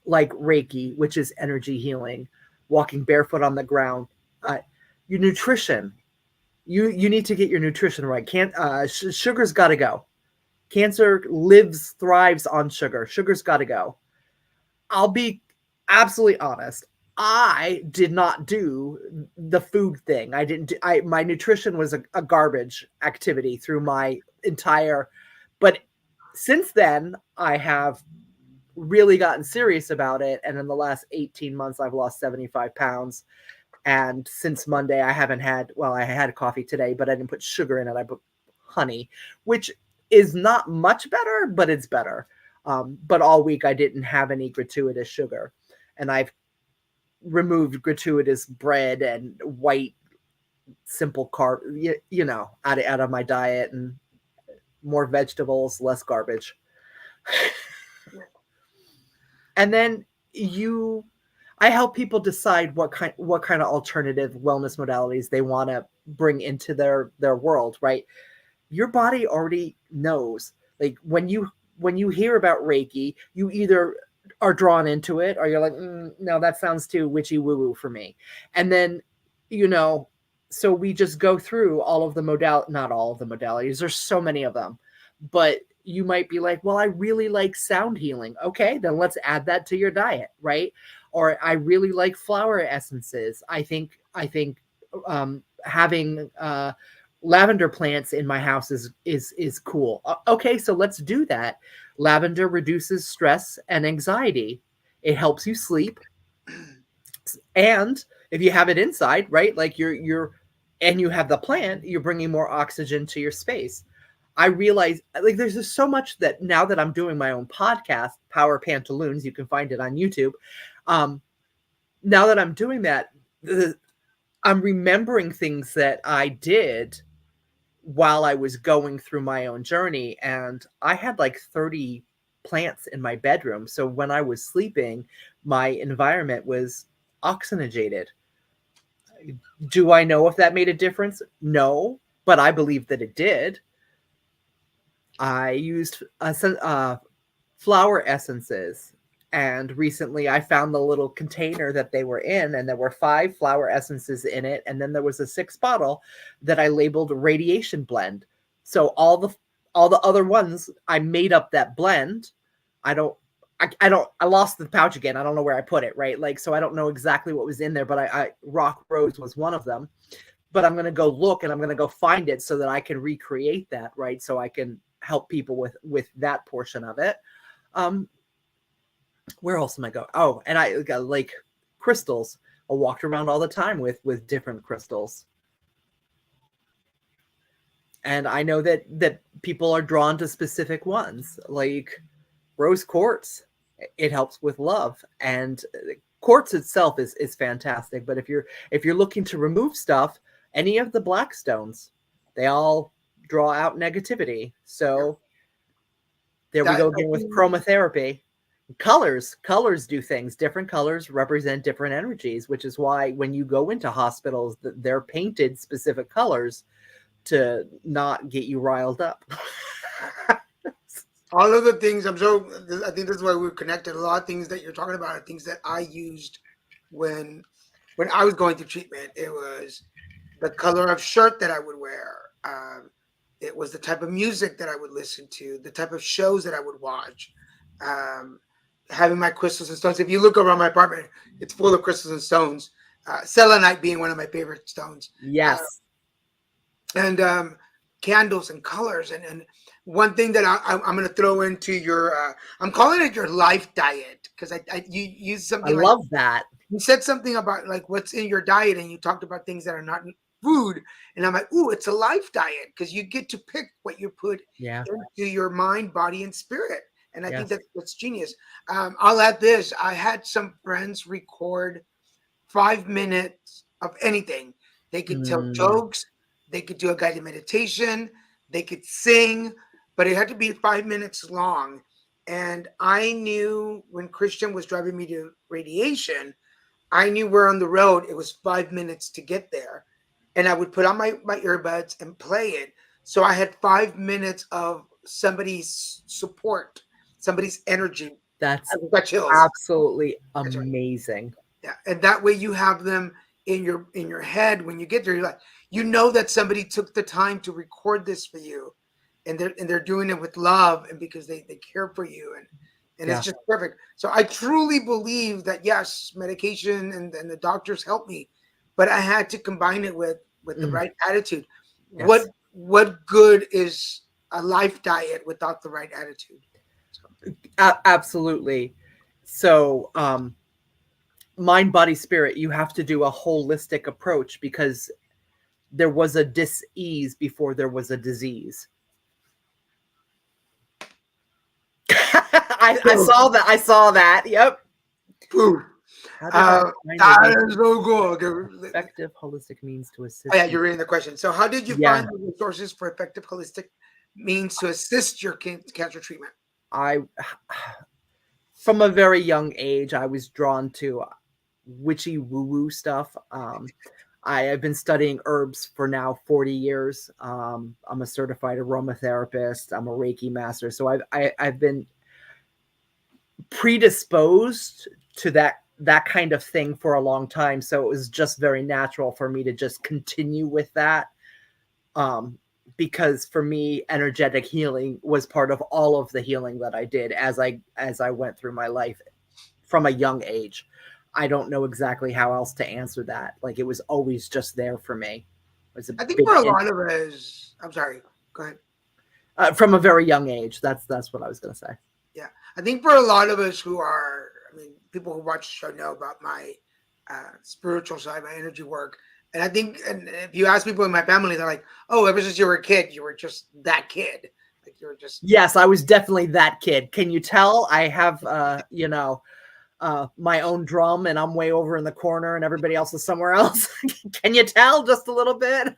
like Reiki, which is energy healing, walking barefoot on the ground, uh, your nutrition. You need to get your nutrition right. Can't sugar's got to go. Cancer lives thrives on sugar. Sugar's got to go. I'll be absolutely honest. I did not do the food thing. I didn't. My nutrition was a garbage activity through my entire. But since then, I have really gotten serious about it, and in the last 18 months, I've lost 75 pounds. And since Monday, I haven't had. Well, I had coffee today, but I didn't put sugar in it. I put honey, which is not much better, but it's better. But all week I didn't have any gratuitous sugar, and I've removed gratuitous bread and white simple carb, out of my diet, and more vegetables, less garbage. And then I help people decide what kind of alternative wellness modalities they want to bring into their world, right? Your body already knows. Like when you hear about Reiki, you either are drawn into it or you're like, no, that sounds too witchy woo woo for me. And then, so we just go through all of the not all of the modalities. There's so many of them, but you might be like, well, I really like sound healing. Okay, then let's add that to your diet, right? Or I really like flower essences. I think having lavender plants in my house is cool. Okay, so let's do that. Lavender reduces stress and anxiety. It helps you sleep, and if you have it inside, right, like you're and you have the plant, you're bringing more oxygen to your space. I realize, like, there's just so much that now that I'm doing my own podcast, Power Pantaloons, you can find it on YouTube. Now that I'm doing that, I'm remembering things that I did while I was going through my own journey, and I had like 30 plants in my bedroom. So when I was sleeping, my environment was oxygenated. Do I know if that made a difference? No, but I believe that it did. I used flower essences, and recently I found the little container that they were in, and there were 5 flower essences in it, and then there was a 6th bottle that I labeled radiation blend. So all the other ones, I made up that blend. I lost the pouch again. I don't know where I put it, right? Like, so I don't know exactly what was in there, but I rock rose was one of them. But I'm going to go look, and I'm going to go find it so that I can recreate that, right? So I can help people with that portion of it. Where else am I going? Oh, and I got like crystals. I walked around all the time with different crystals. And I know that people are drawn to specific ones, like rose quartz. It helps with love, and quartz itself is fantastic. But if you're looking to remove stuff, any of the black stones, they all draw out negativity. So there we That, go again with chromotherapy. Colors do things. Different colors represent different energies, which is why when you go into hospitals, they're painted specific colors to not get you riled up. all of the things I think this is why we're connected. A lot of things that you're talking about are things that I used when I was going through treatment. It was the color of shirt that I would wear. It was the type of music that I would listen to, the type of shows that I would watch. Um, Having my crystals and stones. If you look around my apartment, it's full of crystals and stones. Selenite being one of my favorite stones. Yes. And candles and colors. And one thing that I'm going to throw into your, I'm calling it your life diet, because you use I something like, love that. you said something about like what's in your diet, and you talked about things that are not food, and I'm like, ooh, it's a life diet, because you get to pick what you put Yeah. into your mind, body, and spirit. And I think Yes. that's genius. I'll add this: I had some friends record 5 minutes of anything. They could tell Mm. jokes, they could do a guided meditation, they could sing, but it had to be 5 minutes long. And I knew when Christian was driving me to radiation, I knew we're on the road. It was 5 minutes to get there. And I would put on my earbuds and play it. So I had 5 minutes of somebody's support, somebody's energy. That's I got chills. absolutely That's right. amazing. Yeah, and that way you have them in your head when you get there. You're like, you know that somebody took the time to record this for you, and they're doing it with love and because they care for you, and it's Yeah. just perfect. So I truly believe that yes, medication and the doctors helped me, but I had to combine it with the Mm, right attitude. What yes. what good is a life diet without the right attitude? So, Absolutely. So, mind, body, spirit, you have to do a holistic approach because there was a dis-ease before there was a disease. I boom, saw that. I saw that. Yep. boom. How did I find a That way is so cool. Okay. effective holistic means to Oh, assist yeah, you? you're reading the question. So, how did you Yeah, find the resources for effective holistic means to assist your cancer treatment? I from a very young age I was drawn to witchy woo woo stuff. I have been studying herbs for now 40 years. I'm a certified aromatherapist. I'm a Reiki master. So I've been predisposed to that kind of thing for a long time. So it was just very natural for me to just continue with that. Um, because for me, energetic healing was part of all of the healing that I did as I went through my life from a young age. I don't know exactly how else to answer that. Like it was always just there for me. It was a I think big for a lot of us, I'm sorry, go ahead. from a very young age. That's what I was going to say. Yeah, I think for a lot of us who are, I mean, people who watch the show know about my spiritual side, my energy work. And I think, and if you ask people in my family, they're like, "Oh, ever since you were a kid, you were just that kid. Like you were just." Yes, I was definitely that kid. Can you tell? I have my own drum and I'm way over in the corner and everybody else is somewhere else. Can you tell just a little bit?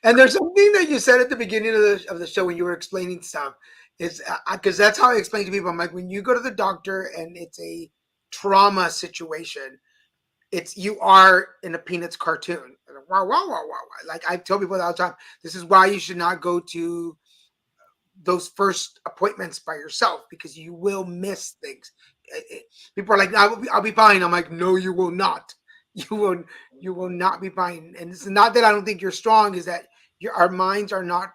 And there's something that you said at the beginning of the show when you were explaining stuff, is because that's how I explain to people. I'm like, when you go to the doctor and it's a trauma situation, it's you are in a Peanuts cartoon. Wow, wow, wow, wow, wow. Like I tell people all the time, this is why you should not go to those first appointments by yourself because you will miss things. People are like, I'll be fine. I'm like, no, you will not. You will you will not be fine. And it's not that I don't think you're strong, is that our minds are not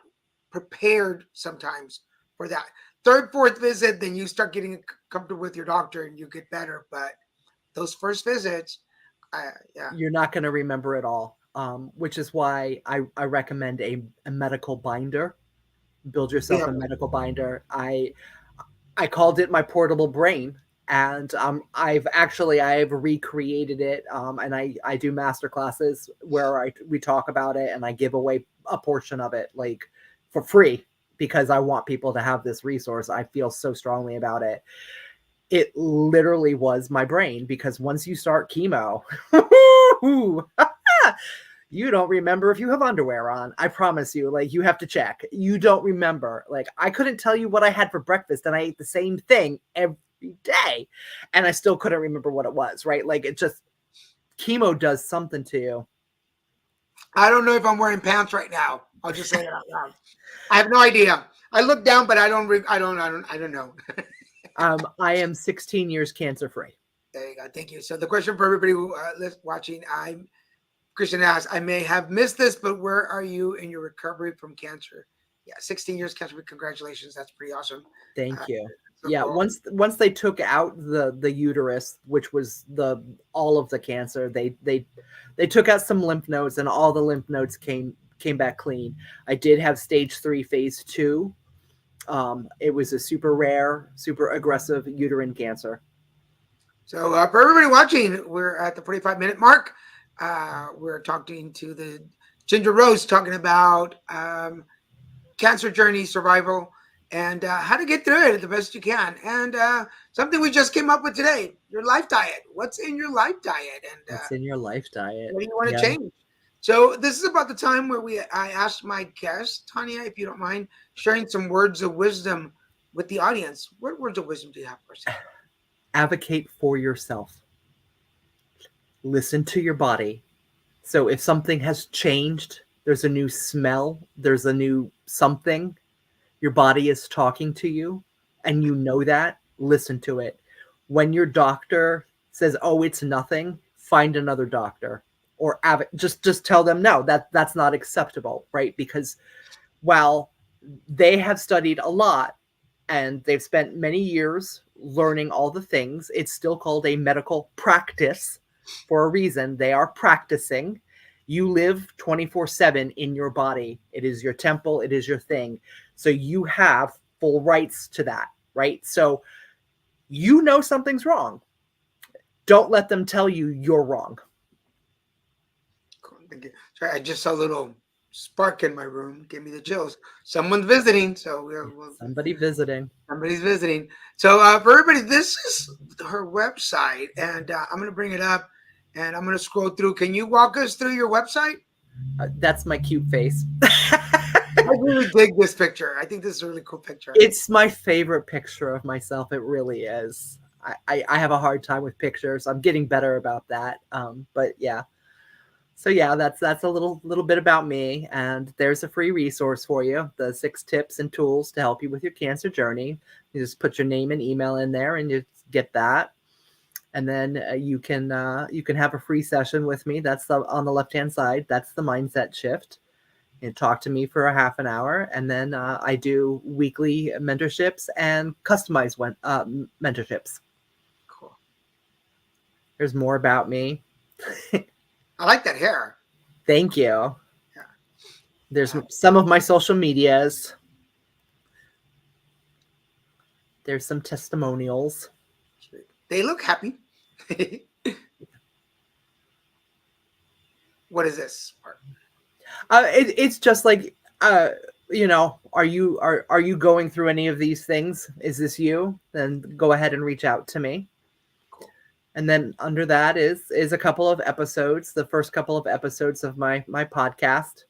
prepared sometimes for that. Third, fourth visit, then you start getting comfortable with your doctor and you get better. But those first visits, yeah. You're not going to remember it all, which is why I recommend a medical binder. Build yourself Yeah. a medical binder. I called it my portable brain, and I've recreated it, and I do master classes where we talk about it, and I give away a portion of it like for free because I want people to have this resource. I feel so strongly about it. It literally was my brain because once you start chemo, you don't remember if you have underwear on. I promise you, like you have to check. You don't remember. Like I couldn't tell you what I had for breakfast and I ate the same thing every day and I still couldn't remember what it was, right? Like it just chemo does something to you. I don't know if I'm wearing pants right now. I'll just say it out loud. I have no idea. I look down, but I don't. I don't know. I am 16 years cancer free. There you go. Thank you. So the question for everybody who watching, I'm Christian asks, I may have missed this, but where are you in your recovery from cancer? Yeah, 16 years cancer free. Congratulations. That's pretty awesome. Thank you. So Yeah, cool. once they took out the uterus, which was the all of the cancer, they took out some lymph nodes and all the lymph nodes came back clean. I did have stage 3 phase 2. It was a super rare, super aggressive uterine cancer. So for everybody watching, we're at the 45-minute mark. We're talking to the Ginger Rose, talking about cancer journey, survival, and how to get through it the best you can. And something we just came up with today: your life diet. What's in your life diet, and What's in your life diet? what do you want to Yeah. change? So this is about the time where I asked my guest Tonya, if you don't mind sharing some words of wisdom with the audience. What words of wisdom do you have for us? Advocate for yourself. Listen to your body. So if something has changed, there's a new smell, there's a new something, your body is talking to you and you know that, listen to it. When your doctor says, "Oh, it's nothing," find another doctor, or just tell them no, that's not acceptable, right? Because while they have studied a lot and they've spent many years learning all the things, it's still called a medical practice for a reason. They are practicing. You live 24/7 in your body. It is your temple, it is your thing. So you have full rights to that, right? So you know something's wrong. Don't let them tell you you're wrong. Cool. Thank you. Sorry, I just saw a little spark in my room. Gave me the chills. Someone's visiting, so Somebody visiting. somebody's visiting. So for everybody, this is her website, and I'm going to bring it up, and I'm going to scroll through. Can you walk us through your website? That's my cute face. I really dig this picture. I think this is a really cool picture. It's my favorite picture of myself. It really is. I have a hard time with pictures. I'm getting better about that. But yeah. So yeah, that's a little bit about me. And there's a free resource for you: the 6 tips and tools to help you with your cancer journey. You just put your name and email in there, and you get that. And then you can have a free session with me. That's on the left hand side. That's the mindset shift. And talk to me for a half an hour, and then I do weekly mentorships and customized mentorships. Cool. There's more about me. I like that hair. Thank you. Yeah. There's some of my social medias. There's some testimonials. They look happy. What is this part? It's just like are you going through any of these things? Is this you? Then go ahead and reach out to me. Cool. And then under that is a couple of episodes, the first couple of episodes of my podcast,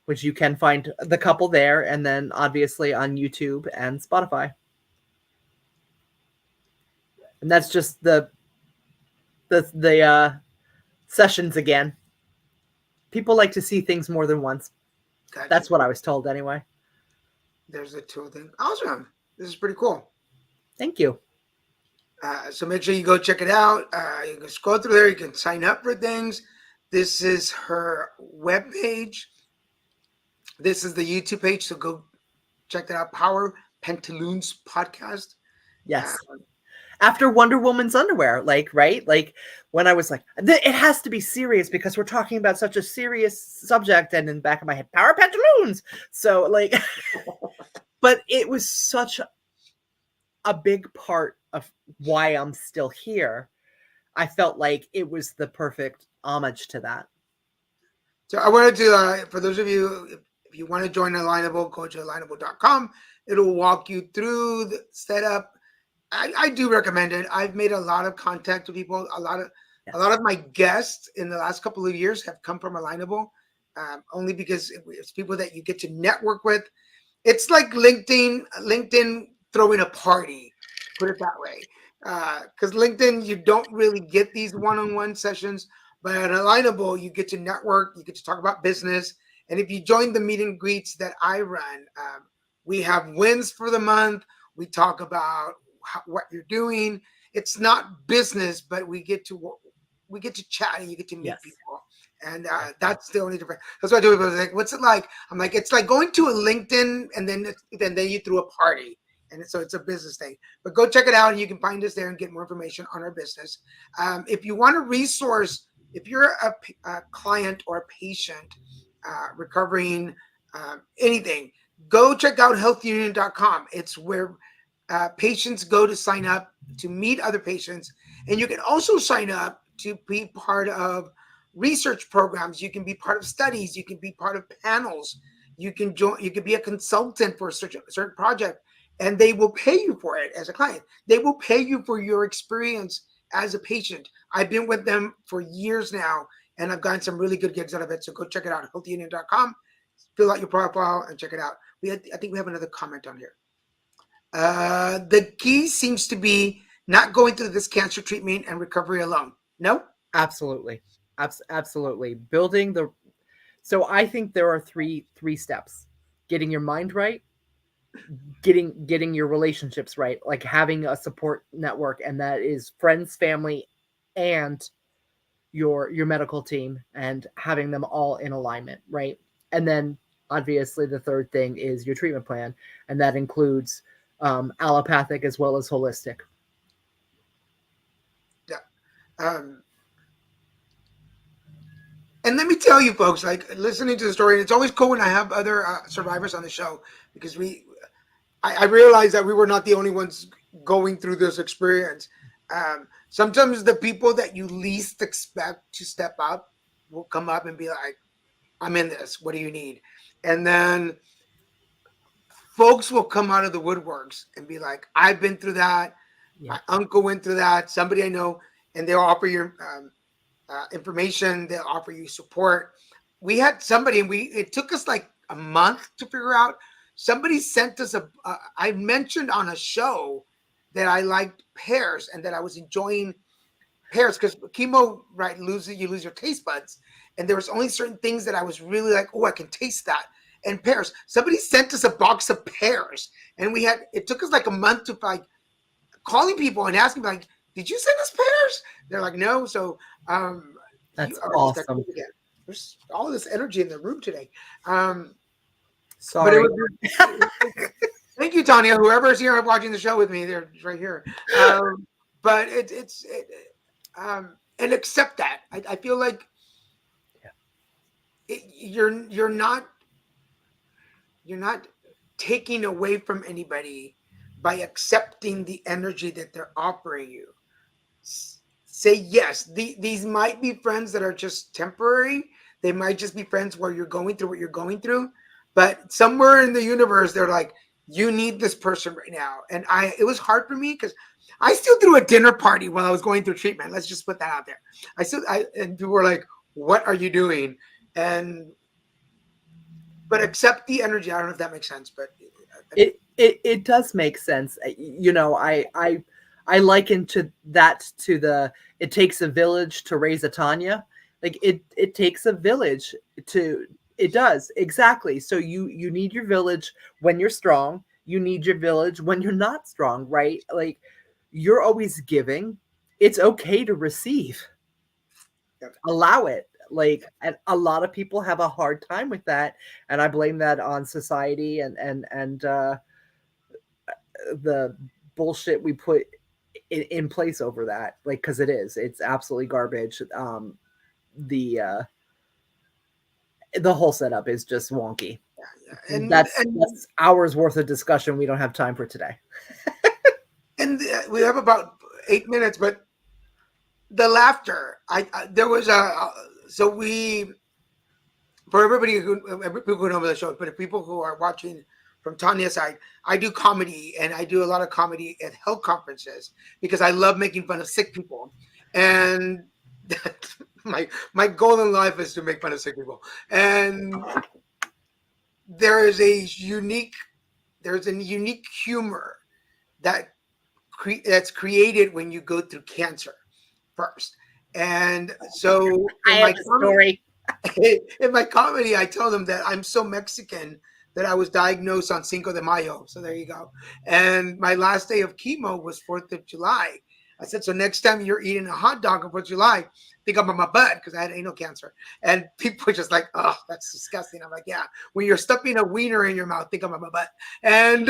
which you can find the couple there, and then obviously on YouTube and Spotify. And that's just the sessions again. People like to see things more than once. Gotcha. That's what I was told anyway. There's a tool thing. Awesome. This is pretty cool. Thank you. So make sure you go check it out. You can scroll through there. You can sign up for things. This is her webpage. This is the YouTube page. So go check that out. Power Pantaloons Podcast. Yes. After Wonder Woman's underwear, right? Like when I was like, it has to be serious because we're talking about such a serious subject. And in the back of my head, Power Pantaloons. So like, but it was such a big part of why I'm still here. I felt like it was the perfect homage to that. So I wanted to, for those of you, if you want to join Alignable, go to alignable.com. It'll walk you through the setup. I do recommend it. I've made a lot of contact with people. A lot of my guests in the last couple of years have come from Alignable, only because it's people that you get to network with. It's like LinkedIn throwing a party, put it that way. Because LinkedIn, you don't really get these one-on-one sessions, but at Alignable, you get to network, you get to talk about business. And if you join the meet and greets that I run, we have wins for the month. We talk about what you're doing. It's not business, but we get to chat and you get to meet people. And that's the only difference. That's why I do it. I was like, what's it like? I'm like, it's like going to a LinkedIn and then you threw a party. And so it's a business thing. But go check it out and you can find us there and get more information on our business. If you want a resource, if you're a client or a patient recovering anything, go check out healthunion.com. It's where patients go to sign up to meet other patients. And you can also sign up to be part of research programs. You can be part of studies. You can be part of panels. You can join. You can be a consultant for a certain project, and they will pay you for it as a client. They will pay you for your experience as a patient. I've been with them for years now, and I've gotten some really good gigs out of it. So go check it out at healthunion.com. Fill out your profile and check it out. I think we have another comment on here. The key seems to be not going through this cancer treatment and recovery alone. No? Absolutely. Absolutely. So I think there are three steps: getting your mind right, getting your relationships right, like having a support network, and that is friends, family, and your medical team, and having them all in alignment, right? And then obviously the third thing is your treatment plan, and that includes allopathic as well as holistic. Yeah. Um, and let me tell you, folks, like listening to the story, and it's always cool when I have other survivors on the show because I realized that we were not the only ones going through this experience. Sometimes the people that you least expect to step up will come up and be like, I'm in this. What do you need? And then folks will come out of the woodworks and be like, I've been through that. Yeah. My uncle went through that. Somebody I know, and they'll offer you information. They'll offer you support. We had somebody, and it took us like a month to figure out. Somebody sent us I mentioned on a show that I liked pears and that I was enjoying pears because chemo, right? You lose your taste buds, and there was only certain things that I was really like, oh, I can taste that. And pears. Somebody sent us a box of pears, and it took us like a month to like calling people and asking like, did you send us pears? They're like, no. So That's awesome. there's all this energy in the room today. But Sorry. Thank you, Tonya. Whoever's here watching the show with me, they're right here. But and accept that. I feel like you're not taking away from anybody by accepting the energy that they're offering you. Say yes. These might be friends that are just temporary. They might just be friends where you're going through what you're going through, but somewhere in the universe, they're like, you need this person right now. And it was hard for me because I still threw a dinner party while I was going through treatment. Let's just put that out there. And people were like, what are you doing? But accept the energy. I don't know if that makes sense, but it does make sense. I liken to the it takes a village to raise a Tonya. Like it takes a village to it does exactly. So you need your village when you're strong. You need your village when you're not strong, right? Like you're always giving. It's okay to receive. Yep. Allow it. Like, and a lot of people have a hard time with that, and I blame that on society and the bullshit we put in place over that. Like, because it's absolutely garbage. The whole setup is just wonky. Yeah. That's hours worth of discussion we don't have time for today. And we have about 8 minutes, but the laughter. There was for everybody people who know the show, but if people who are watching from Tanya's side, I do comedy, and I do a lot of comedy at health conferences because I love making fun of sick people, and my goal in life is to make fun of sick people. And there's a unique humor that's created when you go through cancer first. And so I have a story. In my comedy, I tell them that I'm so Mexican that I was diagnosed on Cinco de Mayo. So there you go. And my last day of chemo was 4th of July. I said, so next time you're eating a hot dog on 4th of July, think about my butt because I had anal cancer. And people are just like, oh, that's disgusting. I'm like, yeah, when you're stuffing a wiener in your mouth, think about my butt. And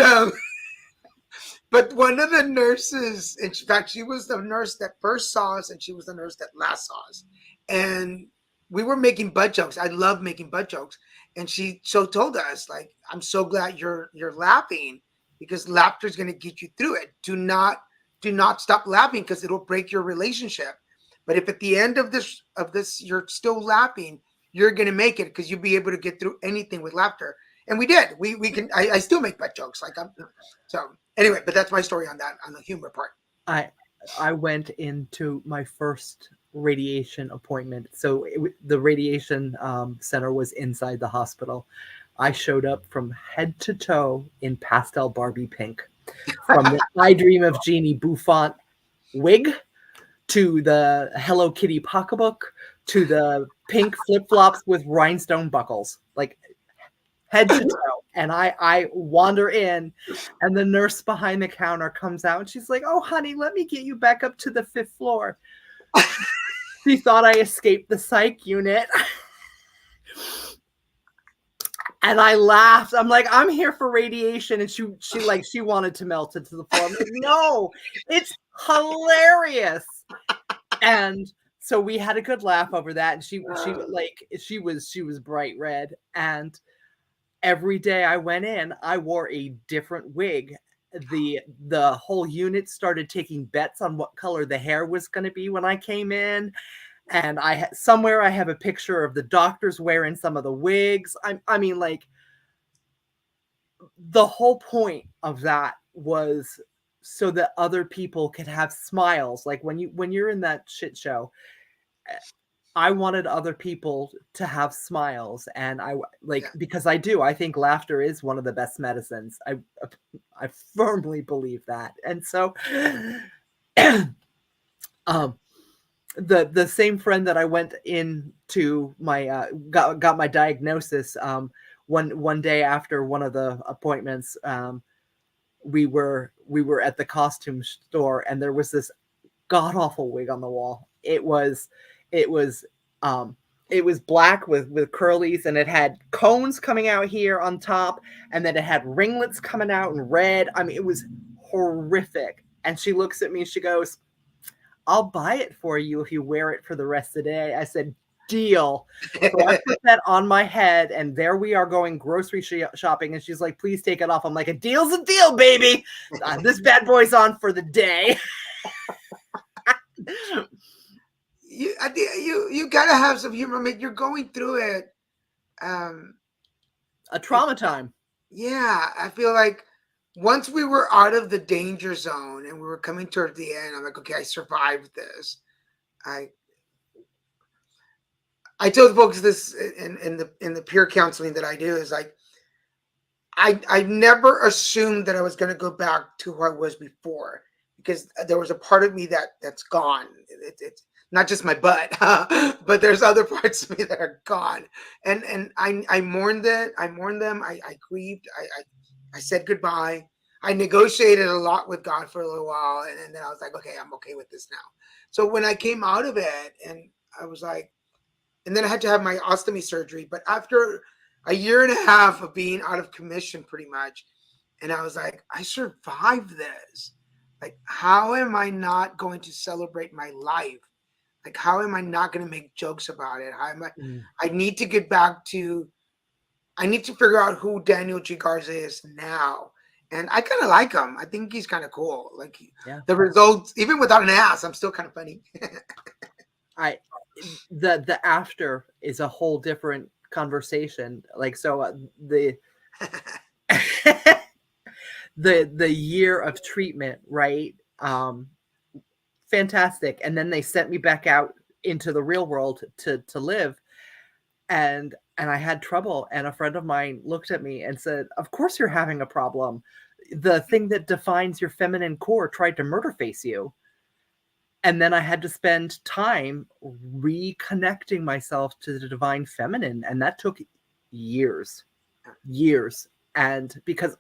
but one of the nurses, in fact, she was the nurse that first saw us, and she was the nurse that last saw us. And we were making butt jokes. I love making butt jokes. And she told us, like, I'm so glad you're laughing because laughter is going to get you through it. Do not stop laughing because it'll break your relationship. But if at the end of this you're still laughing, you're going to make it because you'll be able to get through anything with laughter. And we did. We can. I still make butt jokes. So anyway, but that's my story on that, on the humor part. I went into my first radiation appointment. So the radiation center was inside the hospital. I showed up from head to toe in pastel Barbie pink, from the I Dream of Jeannie bouffant wig to the Hello Kitty pocketbook to the pink flip flops with rhinestone buckles. Like, head to toe. And I wander in, and the nurse behind the counter comes out, and she's like, "Oh, honey, let me get you back up to the 5th floor." She thought I escaped the psych unit. And I laughed. I'm like, "I'm here for radiation." And she wanted to melt into the floor. I'm like, "No, it's hilarious." And so we had a good laugh over that. And she was bright red. And every day I went in, I wore a different wig. The whole unit started taking bets on what color the hair was going to be when I came in. And somewhere I have a picture of the doctors wearing some of the wigs. I mean, like, the whole point of that was so that other people could have smiles. Like when you're in that shit show, I wanted other people to have smiles, and because I think laughter is one of the best medicines. I firmly believe that. And so the same friend that I went into my got my diagnosis, one day after one of the appointments, we were at the costume store, and there was this god awful wig on the wall. It was black with curlies, and it had cones coming out here on top, and then it had ringlets coming out in red. I mean, it was horrific. And she looks at me and she goes, "I'll buy it for you if you wear it for the rest of the day." I said, "Deal." So I put that on my head, and there we are going grocery shopping. And she's like, "Please take it off." I'm like, "A deal's a deal, baby. This bad boy's on for the day." You gotta have some humor. I mean, you're going through it. A trauma time. Yeah, I feel like once we were out of the danger zone and we were coming toward the end, I'm like, okay, I survived this. I told folks this in the peer counseling that I do, is like, I never assumed that I was going to go back to who I was before, because there was a part of me that's gone. It's not just my butt, but there's other parts of me that are gone. And I mourned it. I mourned them. I grieved. I said goodbye. I negotiated a lot with God for a little while, and then I was like, okay, I'm okay with this now. So when I came out of it, and I was like, and then I had to have my ostomy surgery. But after a year and a half of being out of commission, pretty much, and I was like, I survived this. Like, how am I not going to celebrate my life? Like, how am I not going to make jokes about it? How am I? I need to get back to. I need to figure out who Daniel G Garza is now. And I kind of like him. I think he's kind of cool. Like, the results, even without an ass, I'm still kind of funny. The after is a whole different conversation. Like, so the year of treatment, right? Fantastic. And then they sent me back out into the real world to live. And I had trouble. And a friend of mine looked at me and said, "Of course you're having a problem. The thing that defines your feminine core tried to murder face you." And then I had to spend time reconnecting myself to the divine feminine. And that took years. And because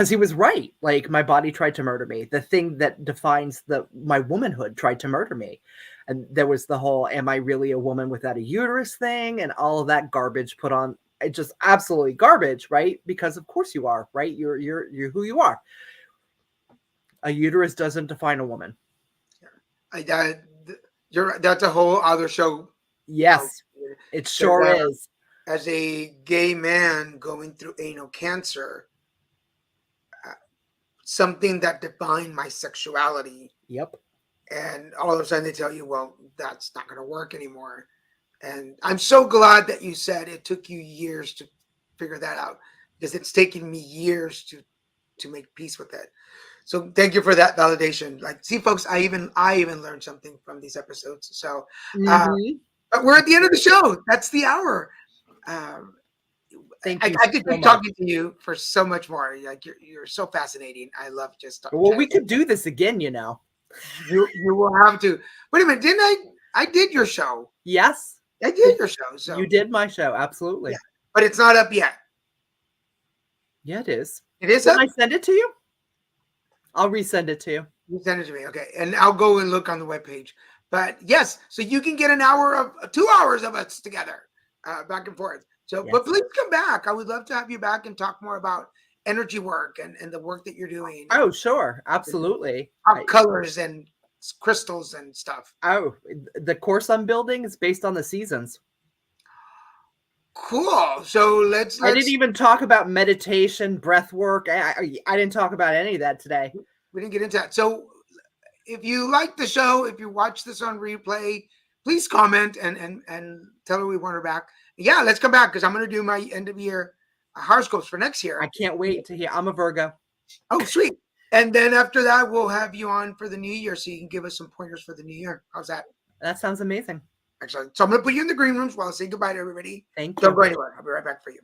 he was right. Like, my body tried to murder me. The thing that defines my womanhood tried to murder me. And there was the whole, am I really a woman without a uterus thing? And all of that garbage put on. It just absolutely garbage, right? Because of course you are, right? You're who you are. A uterus doesn't define a woman. That's a whole other show. Yes, it sure is. As a gay man going through anal cancer, something that defined my sexuality. Yep. And all of a sudden they tell you, well, that's not going to work anymore. And I'm so glad that you said it took you years to figure that out, because it's taken me years to make peace with it. So thank you for that validation. Like, see, folks, I even learned something from these episodes. So but we're at the end of the show. That's the hour. Thank you. I could keep talking to you for so much more. Like, you're so fascinating. I love just talking. Well, we could do this again, you know. You will have to. Wait a minute, didn't I did your show? Yes. I did your show. So you did my show, absolutely. Yeah, but it's not up yet. Yeah, it is. It is Did up? I send it to you? I'll resend it to you. You send it to me, okay? And I'll go and look on the webpage. But yes, so you can get an hour of 2 hours of us together, back and forth. So, but Yes. please come back. I would love to have you back and talk more about energy work and the work that you're doing, Oh, sure. Absolutely. and colors and crystals and stuff. The course I'm building is based on the seasons. Cool. So let's I didn't even talk about meditation, breath work. I didn't talk about any of that today. we didn't get into that. So if you like the show, if you watch this on replay, please comment and tell her we want her back. Yeah, let's come back because I'm going to do my end of year horoscopes for next year. I can't wait to hear. I'm a Virgo. Oh, sweet. And then after that, we'll have you on for the new year so you can give us some pointers for the new year. How's that? That sounds amazing. Excellent. So I'm going to put you in the green rooms while I say goodbye to everybody. Thank Don't you. go anywhere. I'll be right back for you.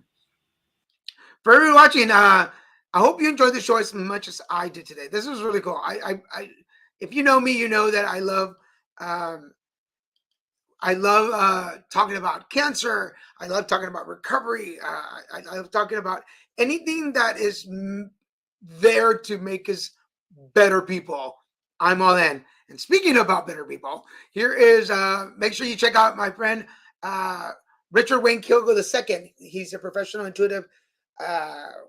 For everyone watching, I hope you enjoyed the show as much as I did today. This was really cool. If you know me, you know that I love talking about cancer. I love talking about recovery. I love talking about anything that is there to make us better people. I'm all in. And speaking about better people, here is make sure you check out my friend Richard Wayne Kilgo II. He's a professional intuitive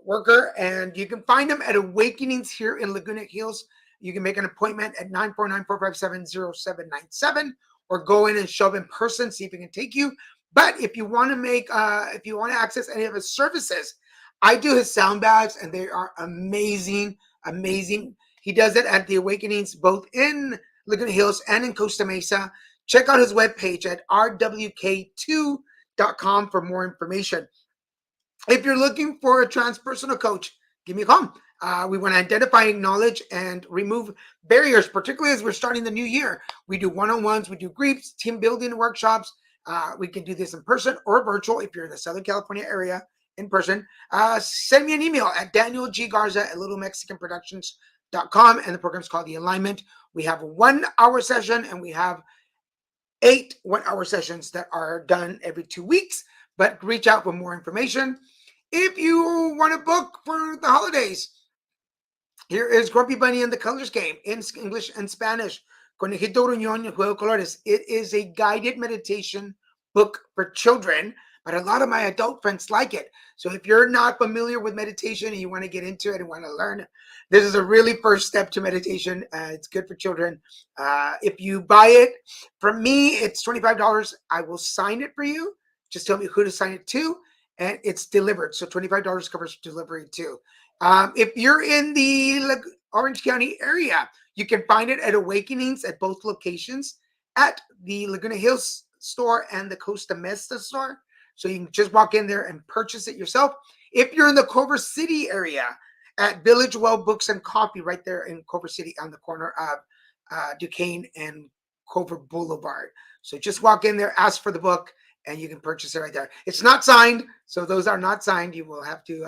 worker, and you can find him at Awakenings here in Laguna Hills. You can make an appointment at 949-457-0797 or go in and show up in person, see if he can take you. But if you want to access any of his services, I do his sound baths, and they are amazing, amazing. He does it at the Awakenings, both in Laguna Hills and in Costa Mesa. Check out his webpage at rwk2.com for more information. If you're looking for a transpersonal coach, give me a call. We want to identify, acknowledge, and remove barriers, particularly as we're starting the new year. We do one-on-ones, we do groups, team building workshops. We can do this in person or virtual if you're in the Southern California area in person. Send me an email at Daniel G Garza at littlemexicanproductions.com, and the program is called The Alignment. We have a 1 hour session, and we have 8 1-hour sessions that are done every 2 weeks, but reach out for more information. If you want to book for the holidays, here is Grumpy Bunny and the Colors Game in English and Spanish. Conejito Gruñón y el Juego de Colores. It is a guided meditation book for children, but a lot of my adult friends like it. So if you're not familiar with meditation and you want to get into it and want to learn, this is a really first step to meditation. It's good for children. If you buy it from me, it's $25. I will sign it for you. Just tell me who to sign it to, and it's delivered. So $25 covers delivery too. If you're in the Orange County area, you can find it at Awakenings at both locations, at the Laguna Hills store and the Costa Mesa store. So you can just walk in there and purchase it yourself. If you're in the Culver City area, at Village Well Books and Coffee, right there in Culver City on the corner of Duquesne and Culver Boulevard. So just walk in there, ask for the book, and you can purchase it right there. It's not signed, so those are not signed. You will have to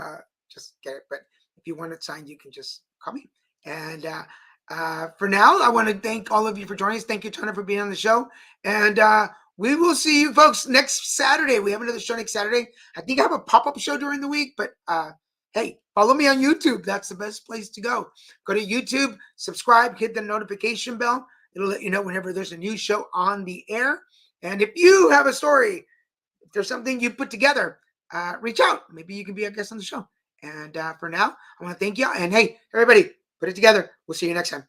just get it. But if you want it signed, you can just call me. And for now, I want to thank all of you for joining us. Thank you, Tonya, for being on the show. And we will see you folks next Saturday. We have another show next Saturday. I think I have a pop-up show during the week, but hey, follow me on YouTube. That's the best place to go. Go to YouTube, subscribe, hit the notification bell. It'll let you know whenever there's a new show on the air. And if you have a story, if there's something you put together, reach out. Maybe you can be a guest on the show. And for now, I want to thank you. And hey, everybody, put it together. We'll see you next time.